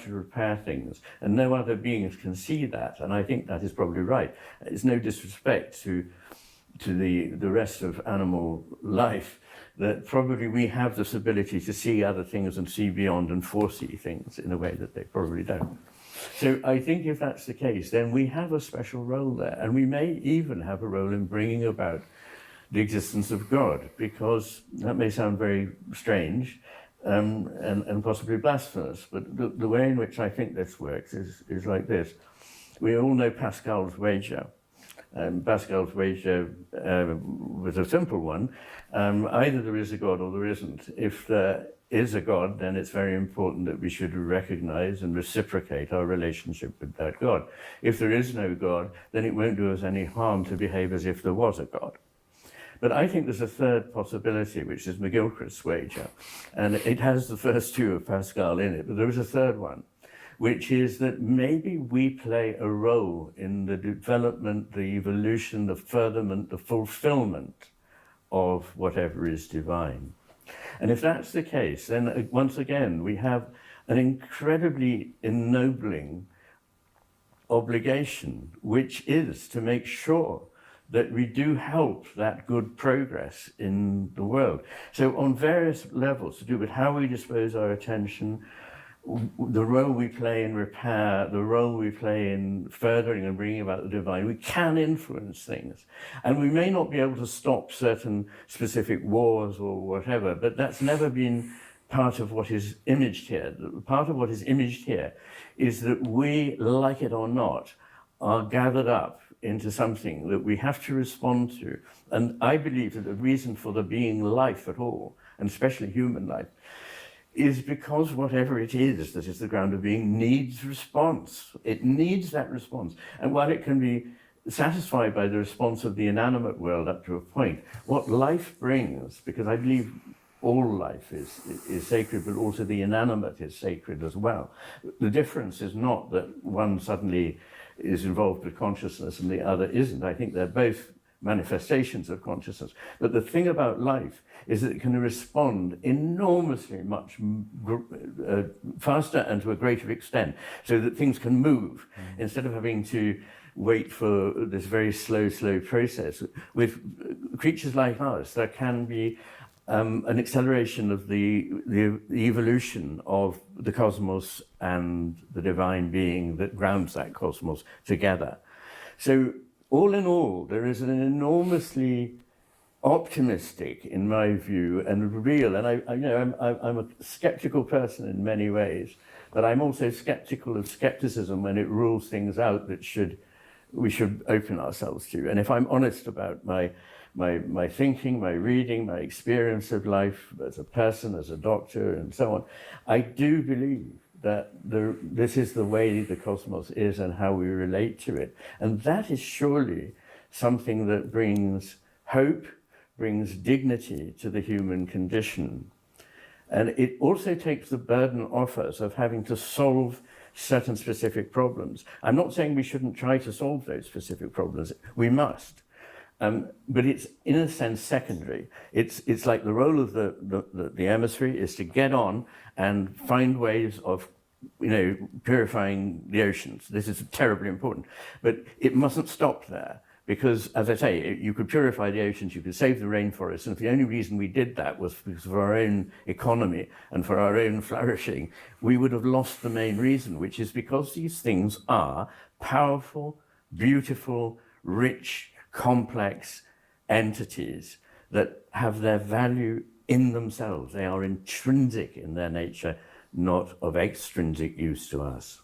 to repair things, and no other beings can see that, and I think that is probably right. It's no disrespect to the rest of animal life, that probably we have this ability to see other things and see beyond and foresee things in a way that they probably don't. So I think if that's the case, then we have a special role there, and we may even have a role in bringing about the existence of God, because that may sound very strange and possibly blasphemous, but the way in which I think this works is like this. We all know Pascal's wager. Pascal's wager was a simple one. Either there is a God or there isn't. If there is a God, then it's very important that we should recognize and reciprocate our relationship with that God. If there is no God, then it won't do us any harm to behave as if there was a God. But I think there's a third possibility, which is McGilchrist's wager. And it has the first two of Pascal in it, but there is a third one, which is that maybe we play a role in the development, the evolution, the furtherment, the fulfillment of whatever is divine. And if that's the case, then once again, we have an incredibly ennobling obligation, which is to make sure that we do help that good progress in the world. So on various levels, to do with how we dispose our attention, the role we play in repair, the role we play in furthering and bringing about the divine, we can influence things. And we may not be able to stop certain specific wars or whatever, but that's never been part of what is imaged here. Part of what is imaged here is that we, like it or not, are gathered up into something that we have to respond to. And I believe that the reason for there being life at all, and especially human life, is because whatever it is that is the ground of being needs response. It needs that response. And while it can be satisfied by the response of the inanimate world up to a point, what life brings, because I believe all life is sacred, but also the inanimate is sacred as well. The difference is not that one suddenly is involved with consciousness and the other isn't. I think they're both manifestations of consciousness. But the thing about life is that it can respond enormously much faster and to a greater extent, so that things can move instead of having to wait for this very slow process. With creatures like ours, there can be an acceleration of the evolution of the cosmos and the divine being that grounds that cosmos together. So all in all, there is an enormously optimistic, in my view, and real, and I'm a skeptical person in many ways, but I'm also skeptical of skepticism when it rules things out that we should open ourselves to. And if I'm honest about my thinking, my reading, my experience of life as a person, as a doctor, and so on, I do believe that this is the way the cosmos is and how we relate to it. And that is surely something that brings hope, brings dignity to the human condition. And it also takes the burden off us of having to solve certain specific problems. I'm not saying we shouldn't try to solve those specific problems. We must. But it's, in a sense, secondary. It's like the role of the emissary is to get on and find ways of, purifying the oceans. This is terribly important. But it mustn't stop there, because, as I say, you could purify the oceans, you could save the rainforests, and if the only reason we did that was because of our own economy and for our own flourishing, we would have lost the main reason, which is because these things are powerful, beautiful, rich, complex entities that have their value in themselves. They are intrinsic in their nature, not of extrinsic use to us.